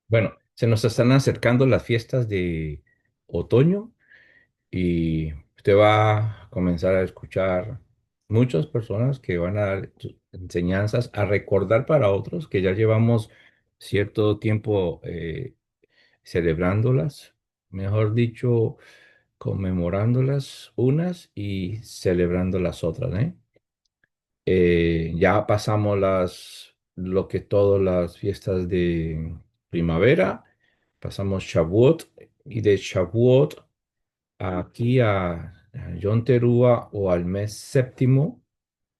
Bueno, se nos están acercando las fiestas de otoño y usted va a comenzar a escuchar muchas personas que van a dar enseñanzas, a recordar para otros que ya llevamos cierto tiempo celebrándolas, mejor dicho, conmemorándolas unas y celebrando las otras, ¿eh? Ya pasamos lo que todas las fiestas de primavera, pasamos Shavuot y de Shavuot aquí a Yom Teruah o al mes séptimo,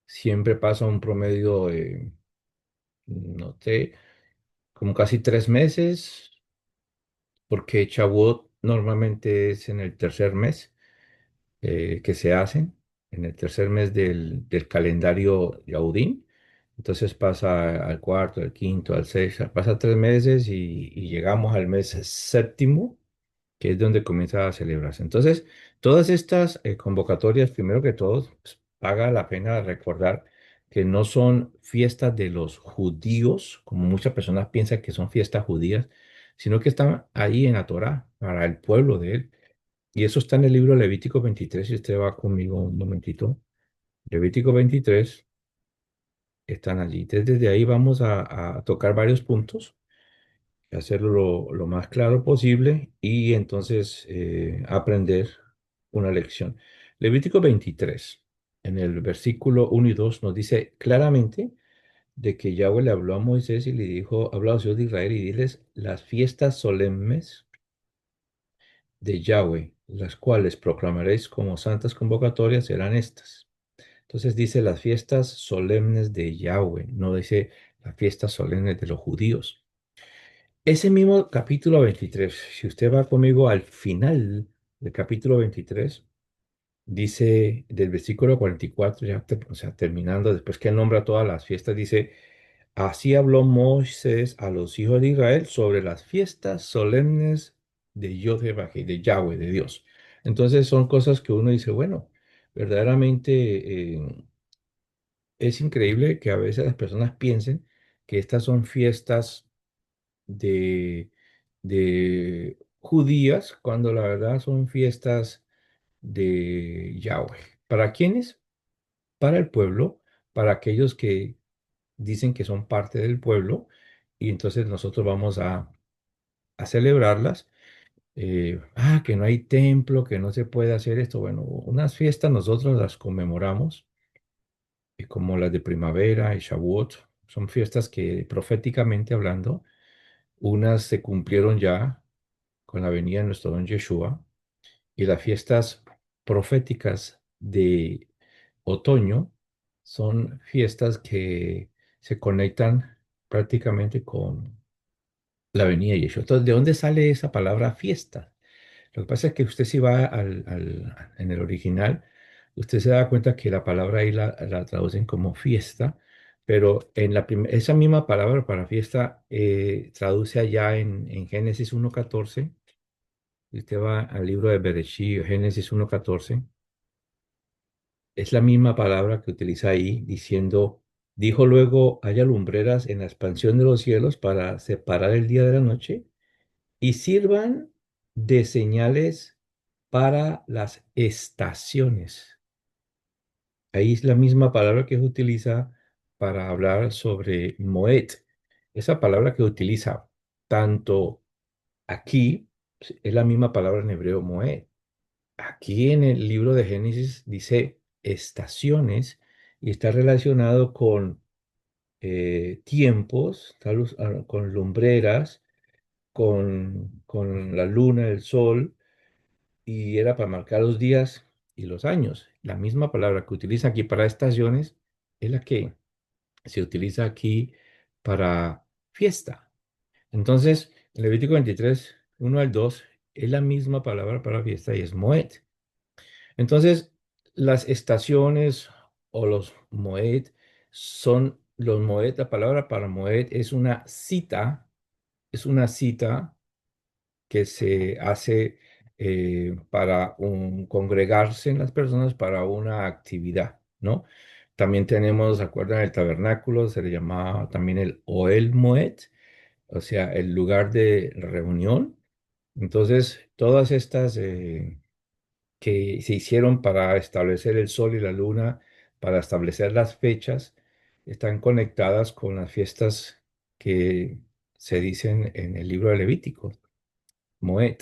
siempre pasa un promedio de, no sé, como casi 3 meses, porque Shavuot normalmente es en el tercer mes que se hacen en el tercer mes del calendario Yaudín. Entonces pasa al cuarto, al quinto, al sexto, pasa 3 meses y llegamos al mes séptimo, que es donde comienza a celebrarse. Entonces, todas estas convocatorias, primero que todo, pues, paga la pena recordar que no son fiestas de los judíos, como muchas personas piensan que son fiestas judías, sino que están ahí en la Torá, para el pueblo de él. Y eso está en el libro Levítico 23, si usted va conmigo un momentito. Levítico 23, están allí. Desde ahí vamos a tocar varios puntos, hacerlo lo más claro posible y entonces aprender una lección. Levítico 23, en el versículo 1 y 2, nos dice claramente de que Yahweh le habló a Moisés y le dijo, habla a los hijos de Israel y diles las fiestas solemnes de Yahweh, las cuales proclamaréis como santas convocatorias, serán estas. Entonces dice las fiestas solemnes de Yahweh, no dice las fiestas solemnes de los judíos. Ese mismo capítulo 23, si usted va conmigo al final del capítulo 23, dice del versículo 44, ya o sea, terminando, después que nombra todas las fiestas, dice, así habló Moisés a los hijos de Israel sobre las fiestas solemnes de Yahweh, de Yahweh, de Dios. Entonces son cosas que uno dice, bueno, verdaderamente es increíble que a veces las personas piensen que estas son fiestas de, de judías, cuando la verdad son fiestas de Yahweh. ¿Para quiénes? Para el pueblo, para aquellos que dicen que son parte del pueblo, y entonces nosotros vamos a celebrarlas. Que no hay templo, que no se puede hacer esto. Bueno, unas fiestas nosotros las conmemoramos, como las de primavera y Shavuot. Son fiestas que proféticamente hablando, unas se cumplieron ya con la venida de nuestro don Yeshua, y las fiestas proféticas de otoño son fiestas que se conectan prácticamente con la venida de Yeshua. Entonces, ¿de dónde sale esa palabra fiesta? Lo que pasa es que usted si va en el original, usted se da cuenta que la palabra ahí la traducen como fiesta, pero esa misma palabra para fiesta traduce allá en Génesis 1:14. Si usted va al libro de Bereshit, Génesis 1:14, es la misma palabra que utiliza ahí diciendo, dijo luego, haya lumbreras en la expansión de los cielos para separar el día de la noche y sirvan de señales para las estaciones. Ahí es la misma palabra que se utiliza para hablar sobre Moed. Esa palabra que utiliza tanto aquí es la misma palabra en hebreo Moed. Aquí en el libro de Génesis dice estaciones y está relacionado con tiempos, con lumbreras, con la luna, el sol, y era para marcar los días y los años. La misma palabra que utiliza aquí para estaciones es la que se utiliza aquí para fiesta. Entonces, en Levítico 23, 1 al 2, es la misma palabra para fiesta y es Moed. Entonces, las estaciones o los Moed son los Moed, la palabra para Moed es una cita que se hace para congregarse en las personas para una actividad, ¿no? También tenemos, ¿se acuerdan? El tabernáculo, se le llamaba también el Oel Moed, o sea, el lugar de reunión. Entonces, todas estas que se hicieron para establecer el sol y la luna, para establecer las fechas, están conectadas con las fiestas que se dicen en el libro de Levítico, Moed.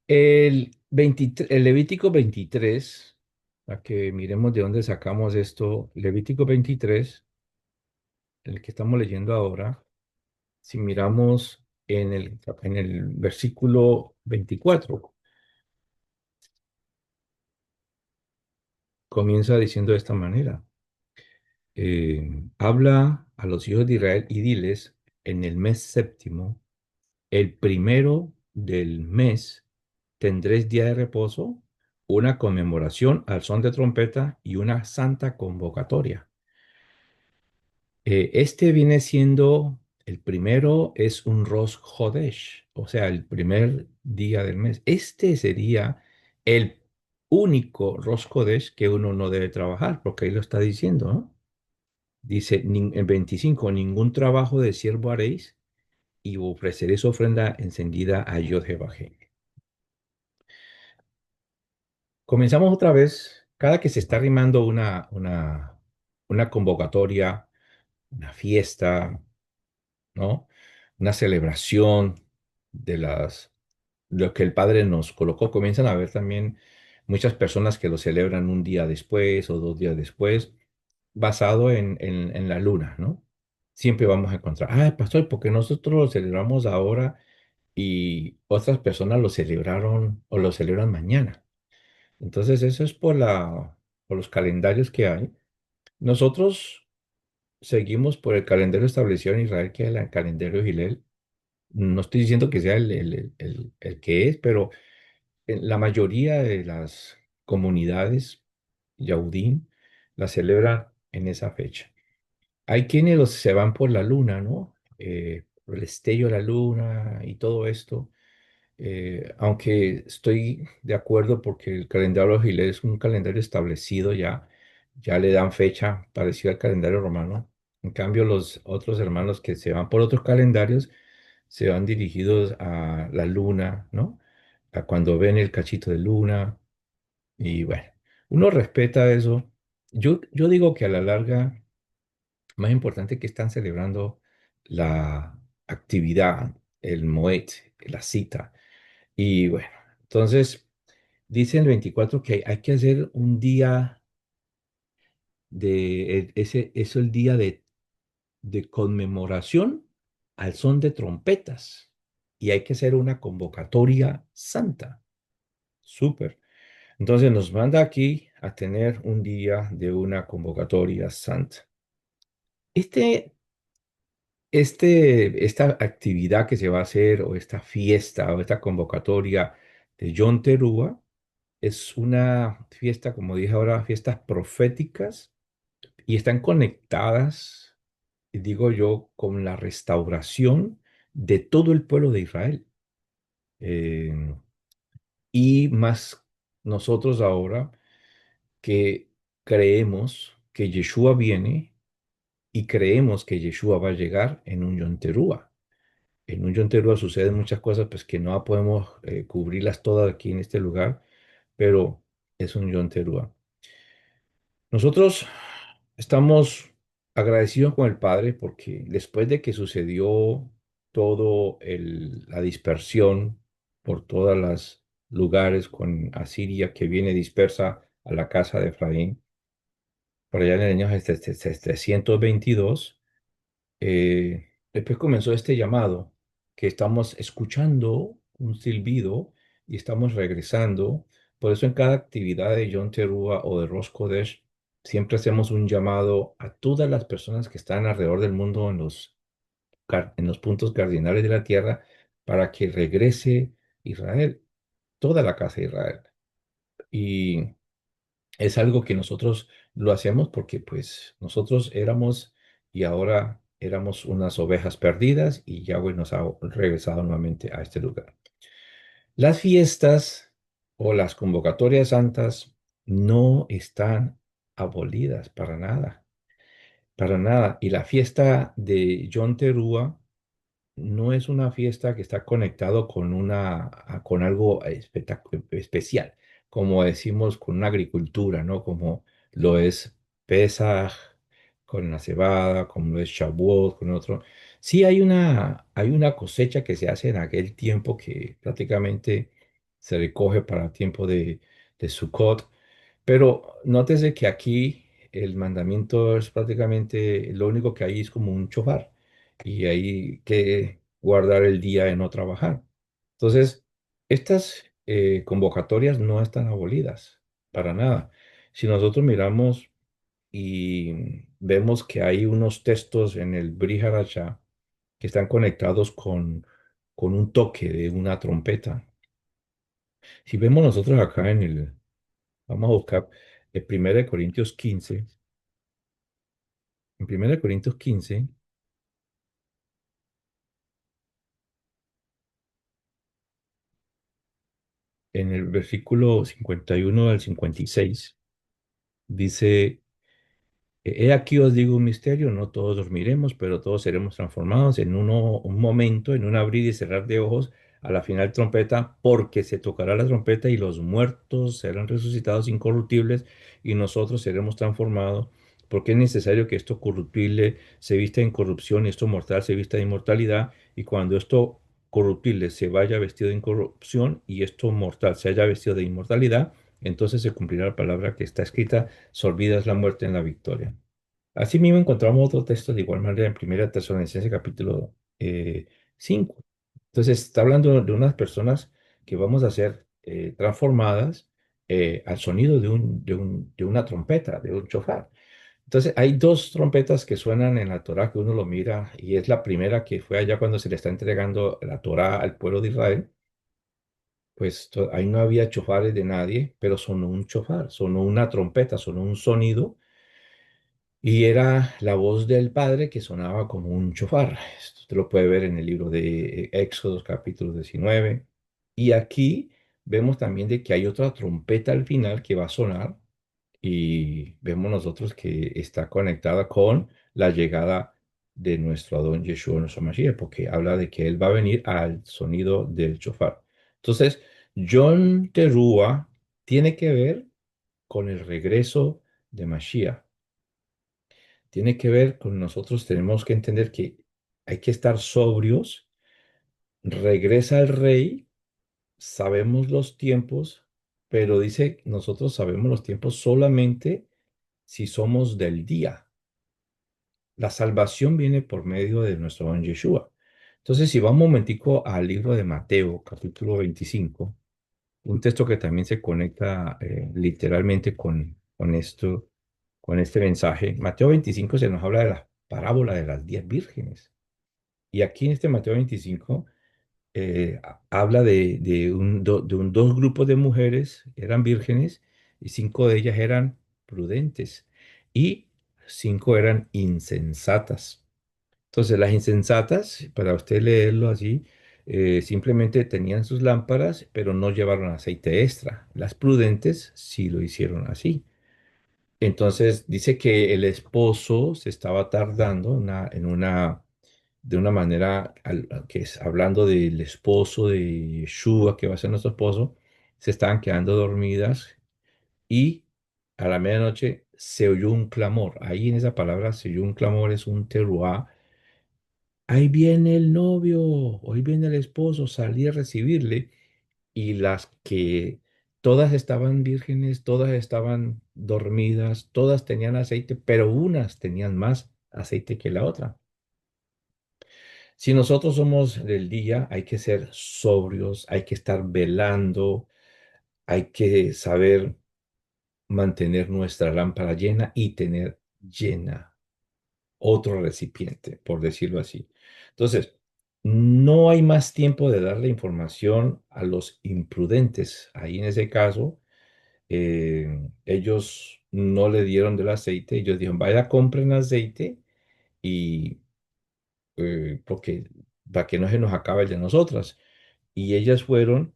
El Levítico 23, para que miremos de dónde sacamos esto, Levítico 23, el que estamos leyendo ahora, si miramos en el versículo 24, comienza diciendo de esta manera. Habla a los hijos de Israel y diles, en el mes séptimo, el primero del mes, tendréis día de reposo, una conmemoración al son de trompeta y una santa convocatoria. Este viene siendo, el primero es un Rosh Hodesh, o sea, el primer día del mes. Este sería el único Rosh Hodesh que uno no debe trabajar, porque ahí lo está diciendo, ¿no? Dice en 25, ningún trabajo de siervo haréis y ofreceréis ofrenda encendida a Yod Jehová. Comenzamos otra vez, cada que se está arrimando una convocatoria, una fiesta, ¿no? Una celebración de lo que el Padre nos colocó. Comienzan a haber también muchas personas que lo celebran un día después o 2 días después, basado en la luna, ¿no? Siempre vamos a encontrar, pastor, porque nosotros lo celebramos ahora y otras personas lo celebraron o lo celebran mañana. Entonces, eso es por los calendarios que hay. Nosotros seguimos por el calendario establecido en Israel, que es el calendario Gilel. No estoy diciendo que sea el que es, pero en la mayoría de las comunidades Yaudín la celebran en esa fecha. Hay quienes se van por la luna, ¿no? Por el estello de la luna y todo esto. Aunque estoy de acuerdo porque el calendario Gilel es un calendario establecido ya, ya le dan fecha parecida al calendario romano. En cambio, los otros hermanos que se van por otros calendarios se van dirigidos a la luna, ¿no? A cuando ven el cachito de luna. Y bueno, uno respeta eso. Yo digo que a la larga, más importante que están celebrando la actividad, el Moed, la cita. Y bueno, entonces dice el 24 que hay que hacer un día eso el día de conmemoración al son de trompetas. Y hay que hacer una convocatoria santa. Súper. Entonces nos manda aquí a tener un día de una convocatoria santa. Este, esta actividad que se va a hacer, o esta fiesta, o esta convocatoria de Yom Teruah, es una fiesta, como dije ahora, fiestas proféticas y están conectadas, digo yo, con la restauración de todo el pueblo de Israel. Eh, y más nosotros ahora que creemos que Yeshua viene y creemos que Yeshua va a llegar en un Yom Teruah. En un Yom Teruah suceden muchas cosas pues que no podemos cubrirlas todas aquí en este lugar, pero es un Yom Teruah. Nosotros estamos agradecidos con el Padre porque después de que sucedió la dispersión por todos los lugares con Asiria que viene dispersa a la casa de Efraín, por allá en el año 322, después comenzó este llamado, que estamos escuchando un silbido y estamos regresando. Por eso en cada actividad de Yom Teruah o de Rosh Kodesh, siempre hacemos un llamado a todas las personas que están alrededor del mundo en los puntos cardinales de la tierra para que regrese Israel, toda la casa de Israel. Y es algo que nosotros lo hacemos porque pues nosotros éramos y ahora éramos unas ovejas perdidas y Yahweh nos ha regresado nuevamente a este lugar. Las fiestas o las convocatorias santas no están abolidas para nada, para nada. Y la fiesta de Yom Teruah no es una fiesta que está conectado con con algo especial, como decimos con una agricultura, ¿no? Como lo es Pesaj con la cebada, como lo es Shavuot con otro. Sí hay una cosecha que se hace en aquel tiempo que prácticamente se recoge para el tiempo de Sukkot, pero nótese que aquí el mandamiento es prácticamente, lo único que hay es como un chofar y hay que guardar el día de no trabajar. Entonces, estas convocatorias no están abolidas para nada. Si nosotros miramos y vemos que hay unos textos en el Brit Hadashah que están conectados con un toque de una trompeta. Si vemos nosotros acá vamos a buscar en 1 Corintios 15, en 1 Corintios 15, en el versículo 51 al 56, dice, he aquí os digo un misterio, no todos dormiremos, pero todos seremos transformados en un momento, en un abrir y cerrar de ojos, a la final trompeta, porque se tocará la trompeta y los muertos serán resucitados incorruptibles y nosotros seremos transformados, porque es necesario que esto corruptible se vista en corrupción y esto mortal se vista de inmortalidad, y cuando esto corruptible se vaya vestido de incorrupción y esto mortal se haya vestido de inmortalidad, entonces se cumplirá la palabra que está escrita: se olvida la muerte en la victoria. Asimismo, encontramos otro texto de igual manera en Primera Tesalonicenses capítulo 5. Entonces, está hablando de unas personas que vamos a ser transformadas al sonido de una trompeta, de un shofar. Entonces, hay dos trompetas que suenan en la Torá que uno lo mira, y es la primera que fue allá cuando se le está entregando la Torá al pueblo de Israel. Pues ahí no había chofares de nadie, pero sonó un chofar, sonó una trompeta, sonó un sonido, y era la voz del Padre que sonaba como un chofar. Esto usted lo puede ver en el libro de Éxodo, capítulo 19. Y aquí vemos también de que hay otra trompeta al final que va a sonar, y vemos nosotros que está conectada con la llegada de nuestro Adón Yeshua, nuestro Mashiach, porque habla de que Él va a venir al sonido del chofar. Entonces, John Teruah tiene que ver con el regreso de Mashiach. Tiene que ver con nosotros, tenemos que entender que hay que estar sobrios. Regresa el rey, sabemos los tiempos, pero dice, nosotros sabemos los tiempos solamente si somos del día. La salvación viene por medio de nuestro don Yeshua. Entonces, si vamos un momentico al libro de Mateo, capítulo 25, un texto que también se conecta literalmente con esto, con este mensaje. Mateo 25 se nos habla de la parábola de las 10 vírgenes. Y aquí en este Mateo 25 habla de dos grupos de mujeres, eran vírgenes, y 5 de ellas eran prudentes y 5 eran insensatas. Entonces, las insensatas, para usted leerlo así, simplemente tenían sus lámparas, pero no llevaron aceite extra. Las prudentes sí lo hicieron así. Entonces, dice que el esposo se estaba tardando de una manera, que es hablando del esposo de Yeshua, que va a ser nuestro esposo, se estaban quedando dormidas, y a la medianoche se oyó un clamor. Ahí en esa palabra se oyó un clamor, es un teruá. Ahí viene el novio, hoy viene el esposo, salí a recibirle. Y las que todas estaban vírgenes, todas estaban dormidas, todas tenían aceite, pero unas tenían más aceite que la otra. Si nosotros somos del día, hay que ser sobrios, hay que estar velando, hay que saber mantener nuestra lámpara llena y tener llena otro recipiente, por decirlo así. Entonces, no hay más tiempo de darle información a los imprudentes. Ahí en ese caso, ellos no le dieron del aceite, ellos dijeron, vaya, compren aceite, y porque para que no se nos acabe el de nosotras. Y ellas fueron,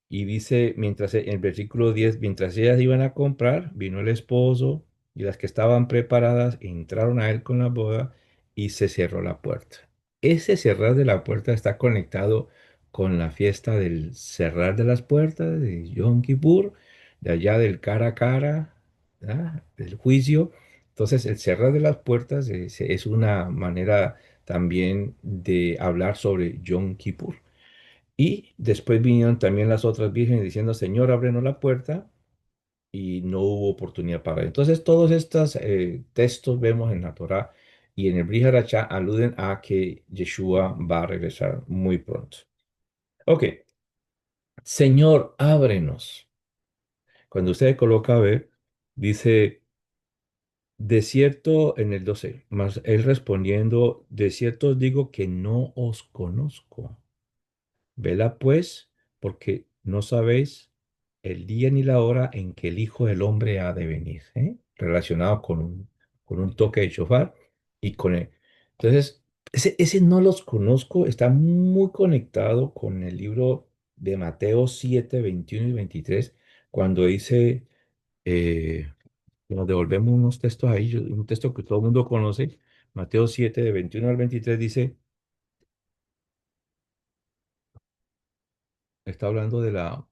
y dice, mientras en el versículo 10 mientras ellas iban a comprar, vino el esposo, y las que estaban preparadas entraron a él con la boda, y se cerró la puerta. ese cerrar de la puerta está conectado con la fiesta del cerrar de las puertas de Yom Kippur, de allá del cara a cara, ¿verdad? Del juicio. Entonces, el cerrar de las puertas es una manera también de hablar sobre Yom Kippur. Y después vinieron también las otras vírgenes diciendo, Señor, ábrenos la puerta, y no hubo oportunidad para él. Entonces, todos estos textos vemos en la Torá y en el Brit Hadashah aluden a que Yeshua va a regresar muy pronto. Ok, Señor, ábrenos. Cuando usted coloca a ver, dice, de cierto, en el 12, mas él respondiendo, de cierto os digo que no os conozco. Vela pues, porque no sabéis el día ni la hora en que el Hijo del Hombre ha de venir, ¿eh? Relacionado con un toque de shofar y con él. Entonces, ese no los conozco, está muy conectado con el libro de Mateo 7 21 y 23 cuando dice, nos devolvemos unos textos ahí, un texto que todo el mundo conoce, Mateo 7 de 21 al 23 dice, está hablando de la.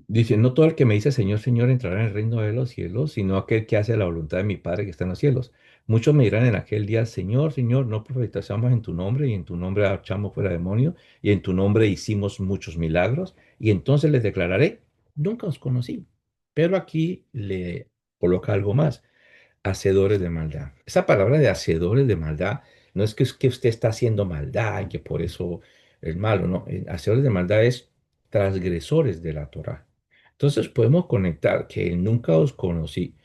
Dice, no todo el que me dice Señor, Señor entrará en el reino de los cielos, sino aquel que hace la voluntad de mi Padre que está en los cielos. Muchos me dirán en aquel día, Señor, Señor, no profetizamos en tu nombre, y en tu nombre echamos fuera demonios, y en tu nombre hicimos muchos milagros, y entonces les declararé, nunca os conocí. Pero aquí le coloca algo más hacedores de maldad. Esa palabra de hacedores de maldad no es que usted está haciendo maldad y que por eso es malo, no. Hacedores de maldad es transgresores de la Torah. Entonces podemos conectar que el nunca os conocí.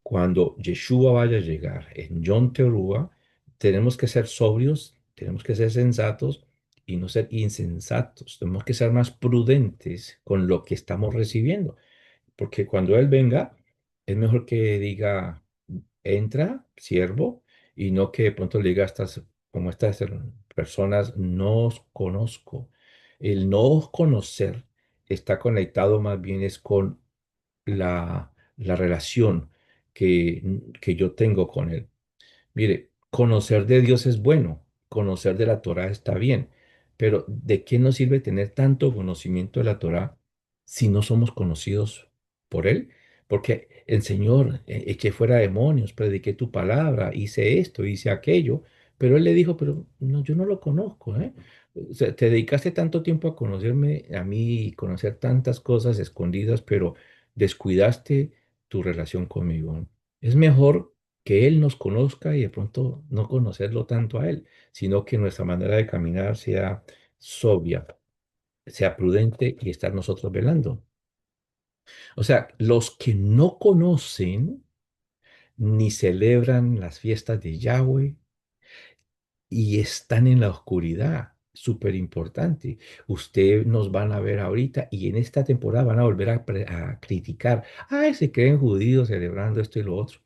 Cuando Yeshua vaya a llegar en Yom Teruah, tenemos que ser sobrios, tenemos que ser sensatos y no ser insensatos. Tenemos que ser más prudentes con lo que estamos recibiendo. Porque cuando Él venga, es mejor que diga, entra, siervo, y no que de pronto le diga a estas, como estas personas, no os conozco. El no os conocer está conectado más bien es con la relación que yo tengo con Él. Mire, conocer de Dios es bueno, conocer de la Torá está bien, pero ¿de qué nos sirve tener tanto conocimiento de la Torá si no somos conocidos por Él? Porque el Señor eché fuera demonios, prediqué tu palabra, hice esto, hice aquello, pero Él le dijo, pero no, yo no lo conozco, ¿eh? O sea, te dedicaste tanto tiempo a conocerme a mí y conocer tantas cosas escondidas, pero descuidaste tu relación conmigo. Es mejor que Él nos conozca y de pronto no conocerlo tanto a Él, sino que nuestra manera de caminar sea sobria, sea prudente y estar nosotros velando. O sea, los que no conocen ni celebran las fiestas de Yahweh y están en la oscuridad. Súper importante. Usted nos van a ver ahorita y en esta temporada van a volver a criticar. Ay, se creen judíos celebrando esto y lo otro.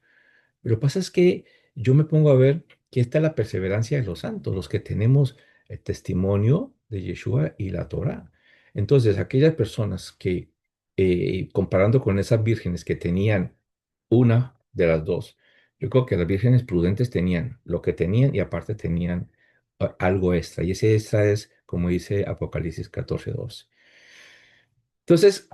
Lo que pasa es que yo me pongo a ver que esta es la perseverancia de los santos, los que tenemos el testimonio de Yeshua y la Torá. Entonces, aquellas personas que, comparando con esas vírgenes que tenían una de las dos, yo creo que las vírgenes prudentes tenían lo que tenían y aparte tenían algo extra. Y ese extra es, como dice Apocalipsis 14:12. Entonces,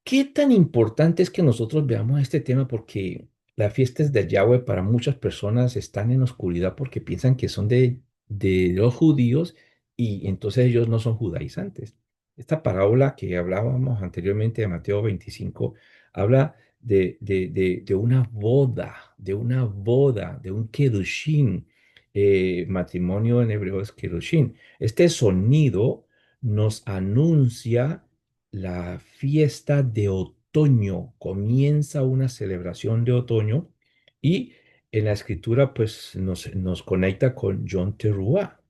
¿qué tan importante es que nosotros veamos este tema? Porque las fiestas de Yahweh para muchas personas están en oscuridad porque piensan que son de los judíos y entonces ellos no son judaizantes. Esta parábola que hablábamos anteriormente de Mateo 25 habla de una boda, de un kedushin. Matrimonio en hebreo es kedushin. Este sonido nos anuncia la fiesta de otoño. Comienza una celebración de otoño y en la escritura pues nos conecta con Yom Teruah.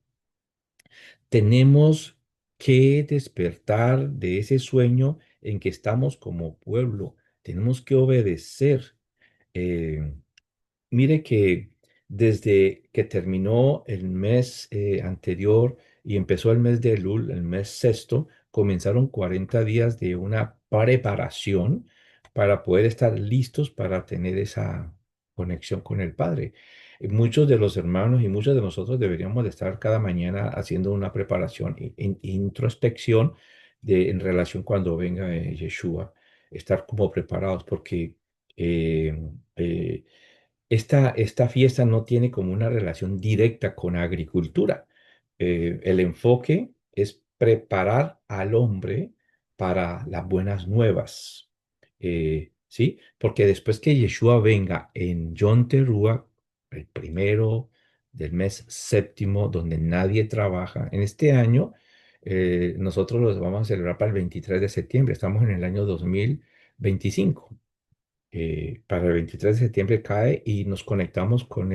Tenemos que despertar de ese sueño en que estamos como pueblo. Tenemos que obedecer. Eh, Mire que desde que terminó el mes anterior y empezó el mes de Elul, el mes sexto, comenzaron 40 días de una preparación para poder estar listos para tener esa conexión con el Padre. muchos de los hermanos y muchos de nosotros deberíamos de estar cada mañana haciendo una preparación, introspección en relación cuando venga Yeshua, estar como preparados porque eh, eh, esta fiesta no tiene como una relación directa con agricultura. El enfoque es preparar al hombre para las buenas nuevas. ¿Sí? Porque después que Yeshua venga en Yom Teruah, el primero del mes séptimo, donde nadie trabaja, en este año, nosotros los vamos a celebrar para el 23 de septiembre. Estamos en el año 2025. Para el 23 de septiembre cae y nos conectamos con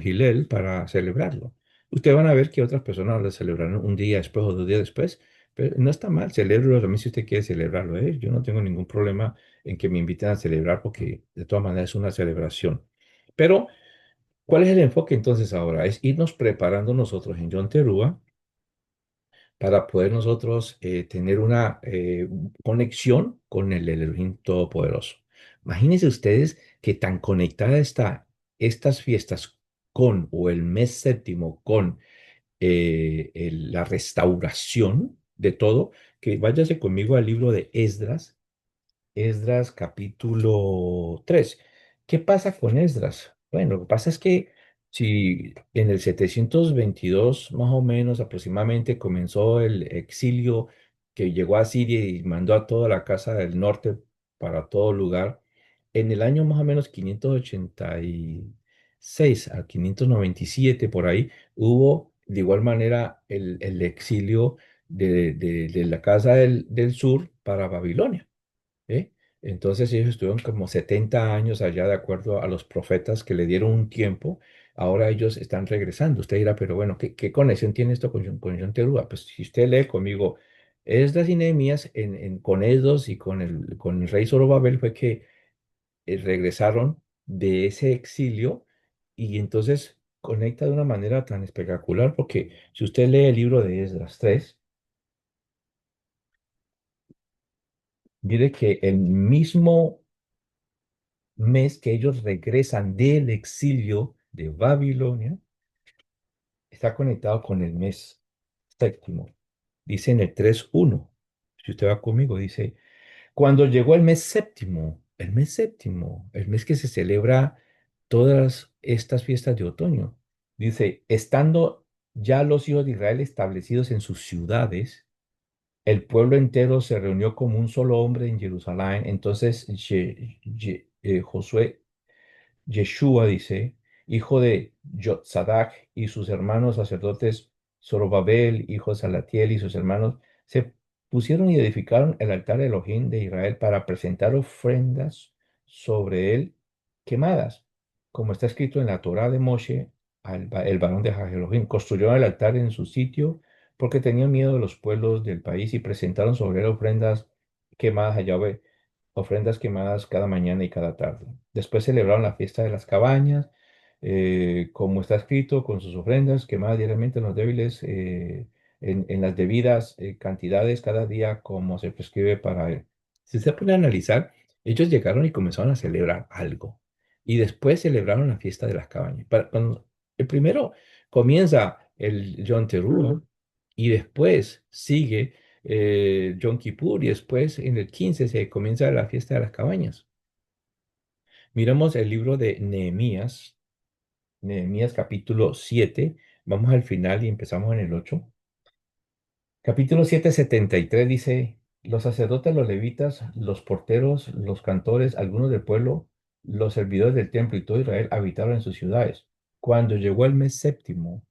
Hillel para celebrarlo. Ustedes van a ver que otras personas lo celebrarán un día después o 2 días después, pero no está mal, celébrelo también si usted quiere celebrarlo. Yo no tengo ningún problema en que me inviten a celebrar porque de todas maneras es una celebración. Pero, ¿cuál es el enfoque entonces ahora? Es irnos preparando nosotros en Yom Teruah para poder nosotros tener una conexión con el Elohim Todopoderoso. Imagínense ustedes que tan conectada está estas fiestas con, o el mes séptimo con la restauración de todo, que váyase conmigo al libro de Esdras. Esdras capítulo 3. ¿Qué pasa con Esdras? Bueno, lo que pasa es que si en el 722 más o menos aproximadamente comenzó el exilio que llegó a Siria y mandó a toda la casa del norte para todo lugar, en el año más o menos 586 a 597 por ahí, hubo de igual manera el exilio de la casa del sur para Babilonia. ¿Eh? Entonces ellos estuvieron como 70 años allá de acuerdo a los profetas que le dieron un tiempo. Ahora ellos están regresando. Usted dirá, pero bueno, ¿qué conexión tiene esto con John Teruá? Pues si usted lee conmigo Esdras y Nehemías con Esdras y con el rey Zorobabel fue que regresaron de ese exilio y entonces conecta de una manera tan espectacular porque si usted lee el libro de Esdras 3, mire que el mismo mes que ellos regresan del exilio de Babilonia, está conectado con el mes séptimo. Dice en el 3:1, si usted va conmigo, dice, cuando llegó el mes que se celebra todas estas fiestas de otoño, dice, estando ya los hijos de Israel establecidos en sus ciudades, el pueblo entero se reunió como un solo hombre en Jerusalén. Entonces Josué Yeshua dice, hijo de Jotzadak y sus hermanos sacerdotes Zorobabel, hijo de Salatiel y sus hermanos, se pusieron y edificaron el altar de Elohim de Israel para presentar ofrendas sobre él quemadas, como está escrito en la Torá de Moshe, el varón de Elohim. Construyeron el altar en su sitio porque tenían miedo de los pueblos del país y presentaron sobre él ofrendas quemadas a Yahweh, ofrendas quemadas cada mañana y cada tarde. Después celebraron la fiesta de las cabañas, como está escrito, con sus ofrendas quemadas diariamente en los débiles, en las debidas cantidades cada día, como se prescribe para él. Si se puede analizar, ellos llegaron y comenzaron a celebrar algo. Y después celebraron la fiesta de las cabañas. El primero comienza el Yom Teruah y después sigue Yom Kippur y después en el 15 se comienza la fiesta de las cabañas. Miramos el libro de Nehemías, Nehemías capítulo 7. Vamos al final y empezamos en el 8. Capítulo 7, 73 dice, los sacerdotes, los levitas, los porteros, los cantores, algunos del pueblo, los servidores del templo y todo Israel habitaron en sus ciudades. Cuando llegó el mes séptimo,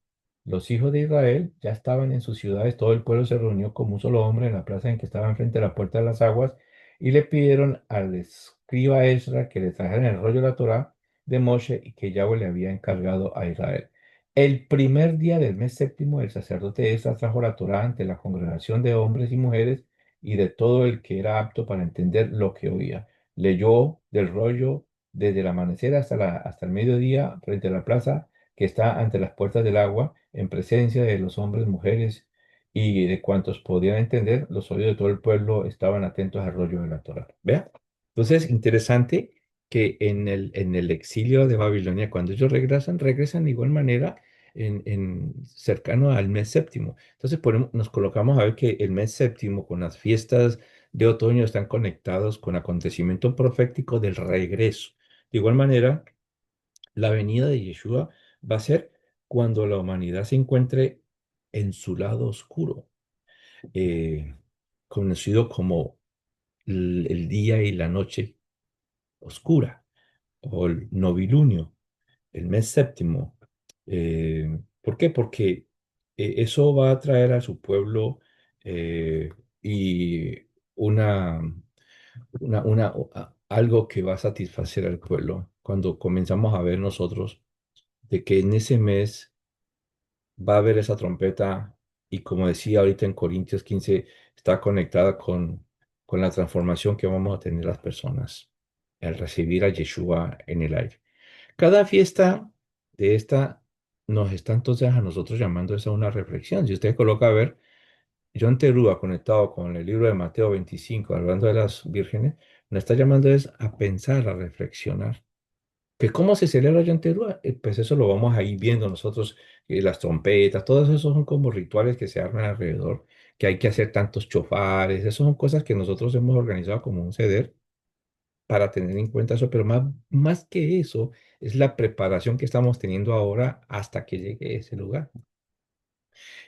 los hijos de Israel ya estaban en sus ciudades, todo el pueblo se reunió como un solo hombre en la plaza en que estaba enfrente de la puerta de las aguas y le pidieron al escriba Ezra que le trajeran el rollo de la Torá de Moshe y que Yahweh le había encargado a Israel. El primer día del mes séptimo, el sacerdote Esdras trajo la Torá ante la congregación de hombres y mujeres y de todo el que era apto para entender lo que oía. Leyó del rollo desde el amanecer hasta el mediodía frente a la plaza que está ante las puertas del agua, en presencia de los hombres, mujeres y de cuantos podían entender, los oídos de todo el pueblo estaban atentos al rollo de la Torá. ¿Vea? Entonces, interesante. que en el exilio de Babilonia, cuando ellos regresan, regresan de igual manera cercano al mes séptimo. Entonces nos colocamos a ver que el mes séptimo con las fiestas de otoño están conectados con acontecimiento profético del regreso. De igual manera, la venida de Yeshua va a ser cuando la humanidad se encuentre en su lado oscuro, eh, conocido como el día y la noche oscura o el novilunio, el mes séptimo. ¿Por qué? Porque eso va a traer a su pueblo eh, y una, algo que va a satisfacer al pueblo cuando comenzamos a ver nosotros de que en ese mes va a haber esa trompeta y como decía ahorita en Corintios 15 está conectada con la transformación que vamos a tener las personas al recibir a Yeshua en el aire. Cada fiesta de esta nos está entonces a nosotros llamando eso a una reflexión. Si usted coloca a ver, John Terúa conectado con el libro de Mateo 25, hablando de las vírgenes, nos está llamando es a pensar, a reflexionar. ¿Que cómo se celebra John Terúa? Pues eso lo vamos a ir viendo nosotros, las trompetas, todos esos son como rituales que se arman alrededor, que hay que hacer tantos chofares, esas son cosas que nosotros hemos organizado como un ceder para tener en cuenta eso, pero más que eso es la preparación que estamos teniendo ahora hasta que llegue a ese lugar.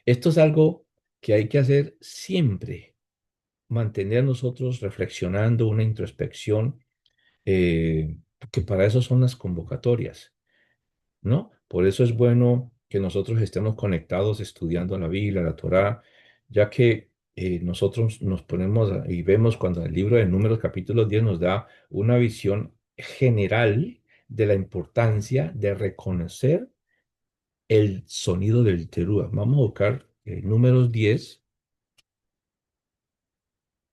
Esto es algo que hay que hacer siempre, mantener nosotros reflexionando una introspección, que para eso son las convocatorias, ¿no? Por eso es bueno que nosotros estemos conectados estudiando la Biblia, la Torá, ya que nosotros nos ponemos y vemos cuando el libro de Números capítulo 10 nos da una visión general de la importancia de reconocer el sonido del terúa. Vamos a buscar Números 10.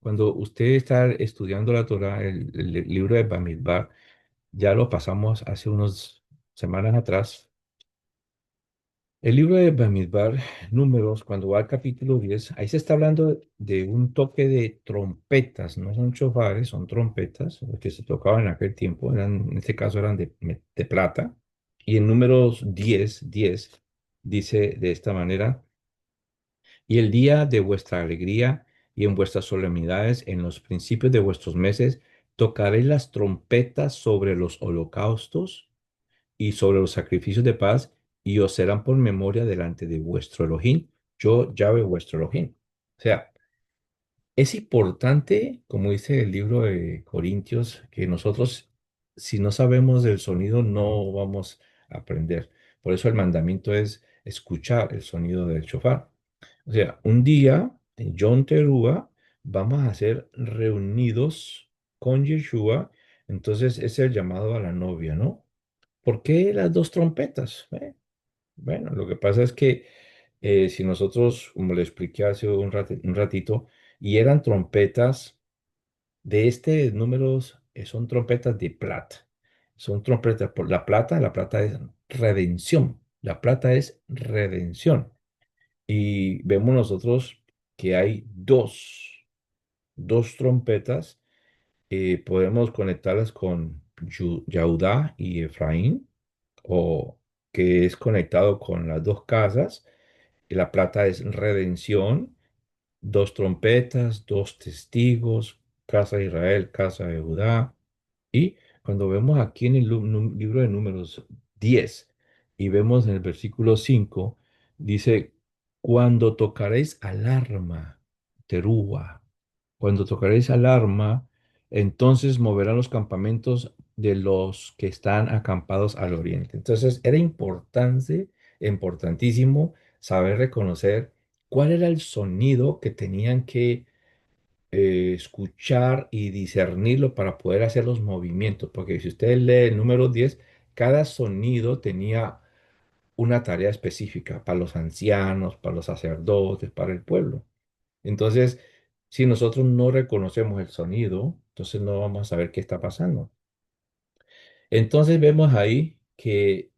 Cuando usted está estudiando la Torá, el libro de Bamidbar, ya lo pasamos hace unas semanas atrás. El libro de Bamidbar, Números, cuando va al capítulo 10, ahí se está hablando de un toque de trompetas, no son chofares, son trompetas, los que se tocaban en aquel tiempo, en este caso eran de plata. Y en Números 10 dice de esta manera, y el día de vuestra alegría y en vuestras solemnidades, en los principios de vuestros meses, tocaréis las trompetas sobre los holocaustos y sobre los sacrificios de paz, y os serán por memoria delante de vuestro Elohim, yo Yahweh vuestro Elohim. O sea, es importante, como dice el libro de Corintios, que nosotros, si no sabemos del sonido, no vamos a aprender. Por eso el mandamiento es escuchar el sonido del shofar. O sea, un día en Yom Teruah vamos a ser reunidos con Yeshua, entonces es el llamado a la novia, ¿no? ¿Por qué las dos trompetas? Bueno, lo que pasa es que si nosotros, como le expliqué hace un ratito, y eran trompetas de este números, son trompetas de plata. Son trompetas por la plata es redención. La plata es redención. Y vemos nosotros que hay dos trompetas. Podemos conectarlas con Yahudá y Efraín, o que es conectado con las dos casas. Y la plata es redención, dos trompetas, dos testigos, casa de Israel, casa de Judá. Y cuando vemos aquí en el libro de Números 10 y vemos en el versículo 5 dice, cuando tocaréis alarma, terúa, cuando tocaréis alarma, entonces moverán los campamentos de los que están acampados al oriente. Entonces era importante, importantísimo saber reconocer cuál era el sonido que tenían que escuchar y discernirlo para poder hacer los movimientos, porque si usted lee el número 10 cada sonido tenía una tarea específica para los ancianos, para los sacerdotes, para el pueblo. Entonces, si nosotros no reconocemos el sonido, entonces no vamos a saber qué está pasando. Entonces vemos ahí que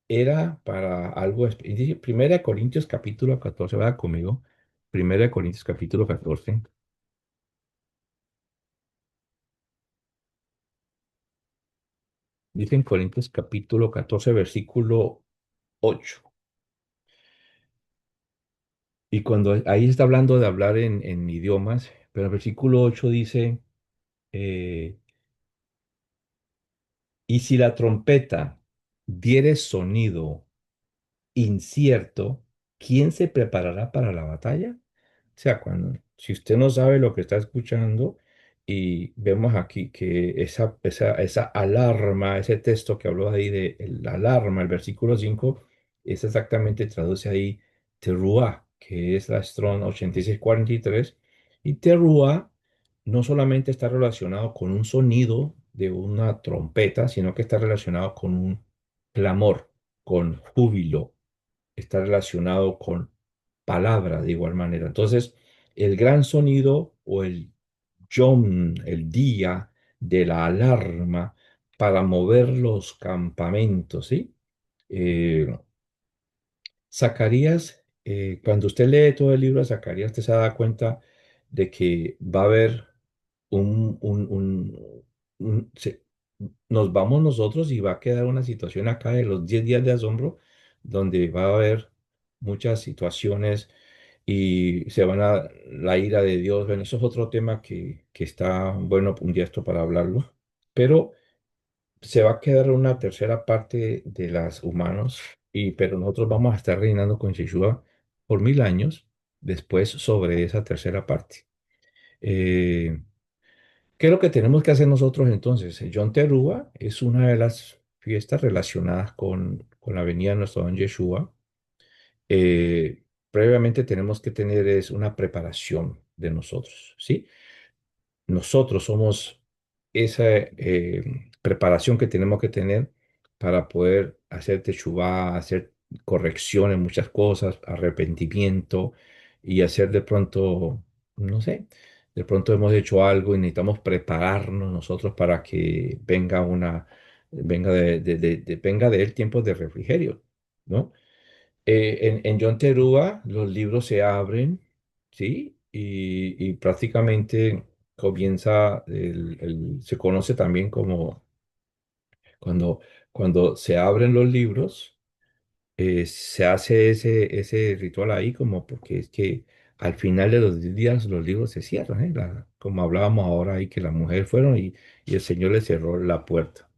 era para algo, Primera de Corintios capítulo 14, vaya conmigo, Primera de Corintios capítulo 14. Dice en Corintios capítulo 14 versículo 8. Y cuando ahí está hablando de hablar en idiomas, pero el versículo 8 dice, eh, y si la trompeta diere sonido incierto, ¿quién se preparará para la batalla? O sea, si usted no sabe lo que está escuchando y vemos aquí que esa alarma, ese texto que habló ahí de la alarma, el versículo 5 es exactamente, traduce ahí teruá, que es la Strong 8643, y teruá no solamente está relacionado con un sonido de una trompeta, sino que está relacionado con un clamor, con júbilo, está relacionado con palabra de igual manera. Entonces, el gran sonido o el yom, el día de la alarma para mover los campamentos, ¿sí? Eh, Zacarías, cuando usted lee todo el libro de Zacarías, usted se da cuenta de que va a haber un, un- un- un- se- nos vamos nosotros y va a quedar una situación acá de los 10 días de asombro, donde va a haber muchas situaciones y la ira de Dios. Bueno, eso es otro tema que está bueno un día esto para hablarlo, pero se va a quedar una tercera parte de las humanos, pero nosotros vamos a estar reinando con Yeshua por 1000 años después sobre esa tercera parte. Eh, ¿Qué es lo que tenemos que hacer nosotros entonces? El Yom Teruah es una de las fiestas relacionadas con la venida de nuestro don Yeshua. Previamente tenemos que tener es una preparación de nosotros, ¿sí? Nosotros somos esa preparación que tenemos que tener para poder hacer teshuvá, hacer corrección en muchas cosas, arrepentimiento y hacer de pronto, no sé, de pronto hemos hecho algo y necesitamos prepararnos nosotros para que venga de él tiempos de refrigerio, ¿no? En John Terúa los libros se abren, ¿sí? Y prácticamente comienza, se conoce también como cuando, cuando se abren los libros, se hace ese ritual ahí como porque es que al final de los días los libros se cierran, ¿eh? Como hablábamos ahora ahí que las mujeres fueron y el Señor les cerró la puerta.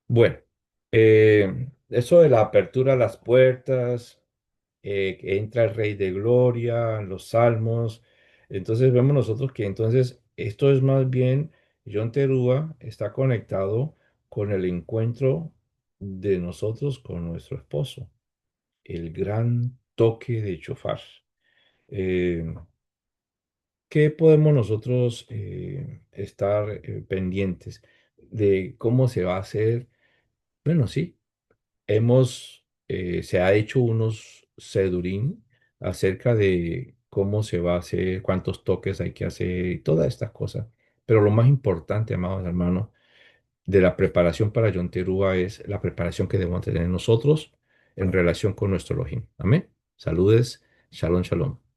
Bueno, eso de la apertura a las puertas, que entra el Rey de Gloria, los salmos. Entonces vemos nosotros que entonces esto es más bien, John Terúa está conectado con el encuentro de nosotros con nuestro esposo, el gran toque de chofar. Eh, ¿Qué podemos nosotros estar pendientes de cómo se va a hacer? Bueno, sí. Se ha hecho unos sedurín acerca de cómo se va a hacer, cuántos toques hay que hacer y todas estas cosas. Pero lo más importante, amados hermanos, de la preparación para Yom Teruah es la preparación que debemos tener nosotros en relación con nuestro Elohim. Amén. Saludes. Shalom, shalom.